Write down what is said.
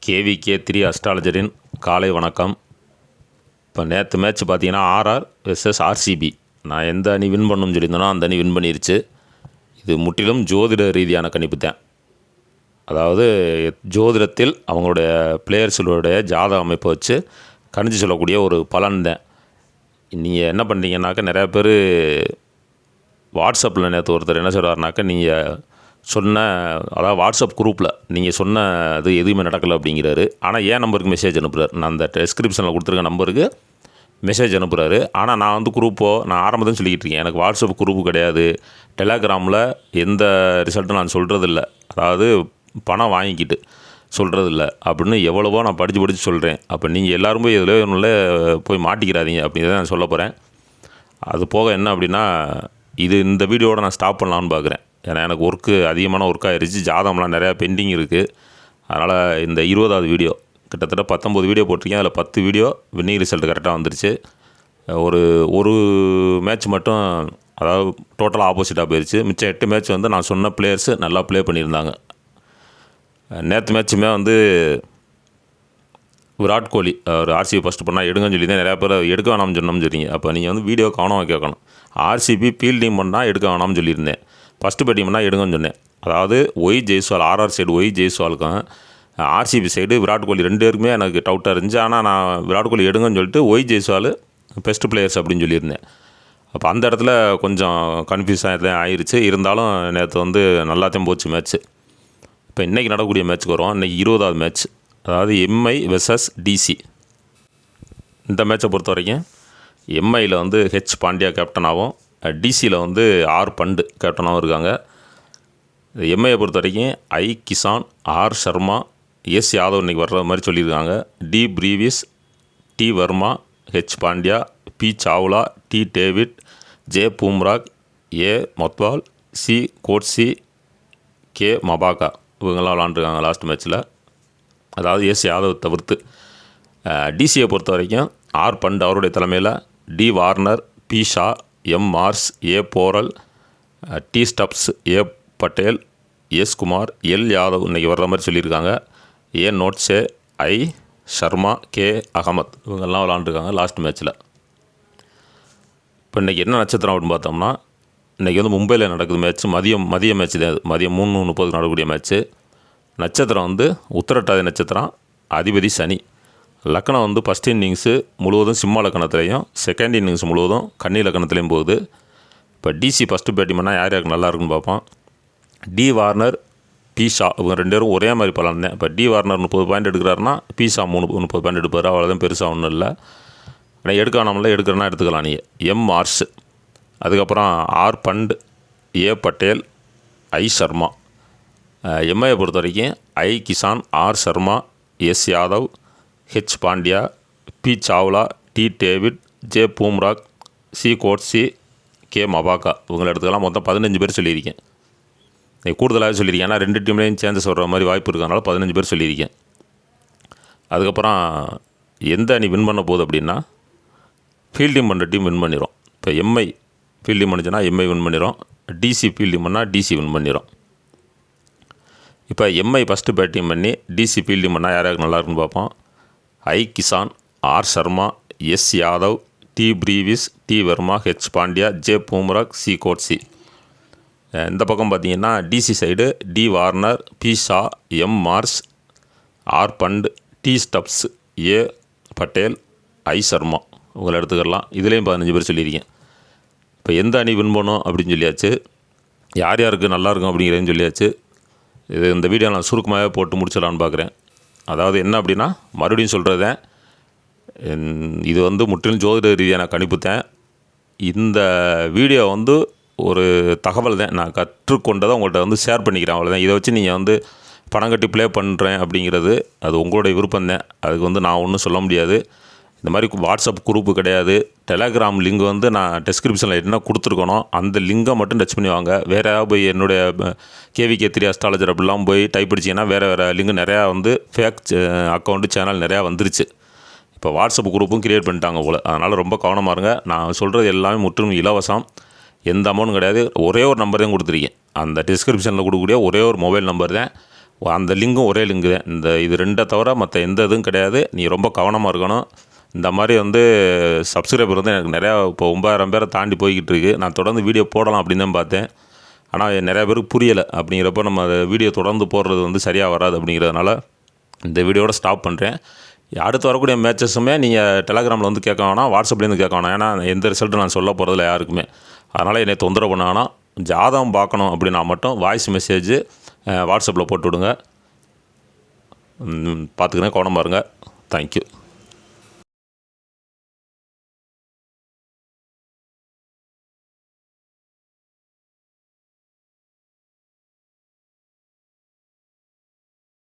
KVK3 அஸ்ட்ராலஜரின் காலை வணக்கம். இப்போ நேற்று மேட்ச் பார்த்தீங்கன்னா ஆர்ஆர் வெர்சஸ் ஆர்சிபி. நான் எந்த அணி வின் பண்ணணும்னு சொல்லியிருந்தேனோ அந்த அணி வின் பண்ணிருச்சு. இது முற்றிலும் ஜோதிட ரீதியான கணிப்பு தான். அதாவது ஜோதிடத்தில் அவங்களுடைய பிளேயர்ஸுடைய ஜாதக அமைப்பை வச்சு கணிச்சு சொல்லக்கூடிய ஒரு பலன் தான். நீங்கள் என்ன பண்ணுறீங்கன்னாக்கா, நிறையா பேர் வாட்ஸ்அப்பில் நேற்று ஒருத்தர் என்ன சொல்கிறாருனாக்கா, நீங்கள் சொன்ன அதாவது வாட்ஸ்அப் குரூப்பில் நீங்கள் சொன்ன அது எதுவுமே நடக்கலை அப்படிங்கிறாரு. ஆனால் ஏன் நம்பருக்கு மெசேஜ் அனுப்புகிறார். நான் அந்த டிஸ்கிரிப்ஷனில் கொடுத்துருக்க நம்பருக்கு மெசேஜ் அனுப்புகிறாரு. ஆனால் நான் வந்து நான் ஆரம்பத்தில் சொல்லிக்கிட்டு இருக்கேன், எனக்கு வாட்ஸ்அப் குரூப்பு கிடையாது, டெலகிராமில் எந்த ரிசல்ட்டும் நான் சொல்கிறதில்ல, அதாவது பணம் வாங்கிக்கிட்டு சொல்கிறதில்ல அப்படின்னு எவ்வளவோ நான் படித்து சொல்கிறேன். அப்போ நீங்கள் எல்லோரும் போய் இதில் ஒன்றில் போய் மாட்டிக்கிறாதீங்க அப்படின்னு தான் நான் சொல்ல போகிறேன். அது போக என்ன அப்படின்னா, இந்த வீடியோவோட நான் ஸ்டாப் பண்ணலான்னு பார்க்குறேன். ஏன்னா எனக்கு அதிகமான ஒர்க் ஆகிடுச்சு, ஜாதகம்லாம் நிறையா பெண்டிங் இருக்குது. அதனால் இந்த 20வது வீடியோ, கிட்டத்தட்ட 19 வீடியோ போட்டிருக்கேன். அதில் 10 வீடியோ வின்னிங் ரிசல்ட் கரெக்டாக வந்துருச்சு. ஒரு மேட்ச் மட்டும் அதாவது டோட்டலாக ஆப்போசிட்டாக போயிடுச்சு. மிச்சம் 8 மேட்ச் வந்து நான் சொன்ன பிளேயர்ஸு நல்லா ப்ளே பண்ணியிருந்தாங்க. நேற்று மேட்ச்சுமே வந்து விராட் கோலி ஒரு ஆர்சிபி ஃபஸ்ட்டு பண்ணால் எடுங்கன்னு சொல்லி தான் நிறையா பேர் எடுக்க வேணாம்னு சொன்னோம்னு சொல்லிங்க. அப்போ நீங்கள் வந்து வீடியோ கவனமாக கேட்கணும். ஆர்சிபி ஃபீல்டிங் பண்ணால் எடுக்க வேணாம்னு சொல்லியிருந்தேன், ஃபஸ்ட்டு பேட்டிங் பண்ணால் எடுங்கன்னு சொன்னேன். அதாவது Y Jaiswal, RR side Y ஜெய்ஸ்வாலுக்கும் ஆர்சிபி சைடு விராட் கோலி 2 பேருக்குமே எனக்கு டவுட்டாக இருந்துச்சு. ஆனால் நான் விராட் கோலி எடுங்கன்னு சொல்லிட்டு ஒய் ஜெய்ஸ்வால் பெஸ்ட் பிளேயர்ஸ் அப்படின்னு சொல்லியிருந்தேன். அப்போ அந்த இடத்துல கொஞ்சம் கன்ஃபியூஸாக தான் ஆயிடுச்சு. இருந்தாலும் நேற்று வந்து நல்லாத்தையும் போச்சு மேட்ச்சு. இப்போ இன்றைக்கி நடக்கக்கூடிய மேட்ச்சுக்கு வரும். இன்றைக்கி 20வது மேட்ச், அதாவது எம்ஐ வெர்சஸ் டிசி. இந்த மேட்சை பொறுத்த வரைக்கும் எம்ஐயில் வந்து ஹெச் பாண்டியா கேப்டனாகவும், டிசியில் வந்து ஆர் பண்டு கேப்டனாகவும் இருக்காங்க. எம்ஐயை பொறுத்த வரைக்கும் I Kishan, R Sharma, S Yadav இன்றைக்கி வர்ற மாதிரி சொல்லியிருக்காங்க. D Brevis, T Varma, H Pandya, P Chawla, T David, J Bumrah, A Madhwal, C Coetzee, K Maphaka இவங்கெல்லாம் விளாண்டுருக்காங்க லாஸ்ட் மேட்ச்சில். அதாவது எஸ் யாதவ் தவிர்த்து. டிசியை பொறுத்த வரைக்கும் ஆர் பண்ட் அவருடைய தலைமையில் D Warner, P Shaw, M Marsh, A Porel, T Stubbs, A Patel, S Kumar, L Yadav இன்றைக்கி வர்ற மாதிரி சொல்லியிருக்காங்க. A Nortje, I Sharma, K Ahmed இவங்கெல்லாம் விளாண்டுருக்காங்க லாஸ்ட் மேட்ச்சில். இப்போ இன்றைக்கி என்ன நட்சத்திரம் அப்படின்னு பார்த்தோம்னா, இன்றைக்கி வந்து மும்பையில் நடக்குது மேட்ச். மதிய மேட்ச் தான் அது. மதியம் 3:30 நடக்கக்கூடிய மேட்ச்சு. நட்சத்திரம் வந்து உத்திரட்டாதி நட்சத்திரம், அதிபதி சனி. லக்கணம் வந்து ஃபஸ்ட் இன்னிங்ஸு முழுவதும் சிம்ம லக்கணத்துலேயும், செகண்ட் இன்னிங்ஸ் முழுவதும் கன்னி லக்கணத்துலேயும் போகுது. இப்போ டிசி ஃபஸ்ட்டு பேட்டிங் பண்ணால் யார் யாருக்கு நல்லா இருக்குன்னு பார்ப்போம். டி வார்னர், பி ஷா இவங்க 2 பேரும் ஒரே மாதிரி பலன் தான். இப்போ டி வார்னர் 30 பாயிண்ட் எடுக்கிறாருன்னா பி ஷா 30 பாயிண்ட் எடுப்பார். அவ்வளோதான், பெருசாக ஒன்றும் இல்லை. ஆனால் எடுக்க வேணாம்ல, எடுக்கிறனா எடுத்துக்கலாம் நீங்கள். எம் மார்ஸ், அதுக்கப்புறம் R Pant, A Patel, I Sharma. எம்ஐயை பொறுத்த வரைக்கும் I Kishan, R Sharma, S Yadav, H Pandya, P Chawla, T David, J Bumrah, C Coetzee, K Maphaka இவங்களை எடுத்துக்கலாம். மொத்தம் 15 பேர் சொல்லியிருக்கேன். கூடுதலாக சொல்லியிருக்கேன், ஏன்னா 2 டீம்லேயும் சேஞ்சஸ் வர்ற மாதிரி வாய்ப்பு இருக்கிறதுனால 15 பேர் சொல்லியிருக்கேன். அதுக்கப்புறம் எந்த அணி வின் பண்ண போகுது அப்படின்னா, ஃபீல்டிங் பண்ணுற டீம் வின் பண்ணிடும். இப்போ எம்ஐ ஃபீல்டிங் பண்ணிச்சுன்னா எம்ஐ வின் பண்ணிடும், டிசி ஃபீல்டிங் பண்ணால் டிசி வின் பண்ணிடும். இப்போ எம்ஐ ஃபஸ்ட்டு பேட்டிங் பண்ணி டிசி ஃபீல்டிங் பண்ணால் யாராவது நல்லா இருக்குன்னு பார்ப்போம். I Kishan, R Sharma, S Yadav, D Brevis, T Varma, H Pandya, J Bumrah, C Coetzee. இந்த பக்கம் பார்த்தீங்கன்னா DC side D Warner, P Shaw, M Marsh, R Pant, T Stubbs, A Patel, I Sharma இவங்களை எடுத்துக்கலாம். இதுலேயும் 15 பேர் சொல்லியிருக்கேன். இப்போ எந்த அணி வின் பண்ணும் அப்படின்னு சொல்லியாச்சு, யார் யாருக்கு நல்லாயிருக்கும் அப்படிங்கிறதுன்னு சொல்லியாச்சு. இந்த வீடியோ நான் சுருக்கமாகவே போட்டு முடிச்சிடலான்னு பார்க்குறேன். அதாவது என்ன அப்படின்னா, மறுபடியும் சொல்கிறது தான், இது வந்து முற்றிலும் ஜோதிட ரீதியான கணிப்பு தான். இந்த வீடியோ வந்து ஒரு தகவல் தான், நான் கற்றுக்கொண்டதை உங்கள்கிட்ட வந்து ஷேர் பண்ணிக்கிறேன், அவ்வளோதான். இதை வச்சு நீங்கள் வந்து பணம் கட்டி ப்ளே பண்ணுறேன் அப்படிங்கிறது அது உங்களுடைய விருப்பம் தான். அதுக்கு வந்து நான் ஒன்றும் சொல்ல முடியாது. இந்த மாதிரி வாட்ஸ்அப் குரூப்பு கிடையாது. டெலகிராம் லிங்க் வந்து நான் டிஸ்கிரிப்ஷனில் என்ன கொடுத்துருக்கணும் அந்த லிங்கை மட்டும் டச் பண்ணி வாங்க. வேறு போய் என்னுடைய KVK3 அஸ்ட்ராலஜர் அப்படிலாம் போய் டைப் அடிச்சிங்கன்னா வேறு லிங்க் நிறையா வந்து ஃபேக் அக்கௌண்ட்டு சேனல் நிறையா வந்துருச்சு. இப்போ வாட்ஸ்அப் குரூப்பும் க்ரியேட் பண்ணிட்டாங்க போல். அதனால் ரொம்ப கவனமாக இருங்க. நான் சொல்கிறது எல்லாமே முற்றிலும் இலவசம், எந்த அமௌண்ட்டும் கிடையாது. ஒரே ஒரு நம்பர் தான் கொடுத்துருக்கேன். அந்த டிஸ்கிரிப்ஷனில் கொடுக்கக்கூடிய ஒரே ஒரு மொபைல் நம்பர் தான். அந்த லிங்கும் ஒரே லிங்கு தான். இது 2 தவிர மற்ற எந்த இதுவும் கிடையாது. நீ ரொம்ப கவனமாக இருக்கணும். இந்த மாதிரி வந்து சப்ஸ்கிரைபர் வந்து எனக்கு நிறையா இப்போ 9000 பேரை தாண்டி போய்கிட்டு இருக்குது. நான் தொடர்ந்து வீடியோ போடலாம் அப்படின்னு தான் பார்த்தேன். ஆனால் நிறையா பேருக்கு புரியலை. அப்படிங்கிறப்ப நம்ம வீடியோ தொடர்ந்து போடுறது வந்து சரியாக வராது. அப்படிங்கிறதுனால இந்த வீடியோட ஸ்டாப் பண்ணுறேன். அடுத்து வரக்கூடிய மேட்சஸுமே நீங்கள் டெலகிராமில் வந்து கேட்க வேணாம், வாட்ஸ்அப்லேருந்து கேட்க வேணாம். ஏன்னா எந்த ரிசல்ட்டும் நான் சொல்ல போகிறதில்ல யாருக்குமே. அதனால் என்னை தொந்தரவு பண்ண வேணாம். ஜாதகம் பார்க்கணும் அப்படின்னா மட்டும் வாய்ஸ் மெசேஜ் வாட்ஸ்அப்பில் போட்டு விடுங்க. பார்த்துக்கினே கவனமாக இருங்க. தேங்க்யூ.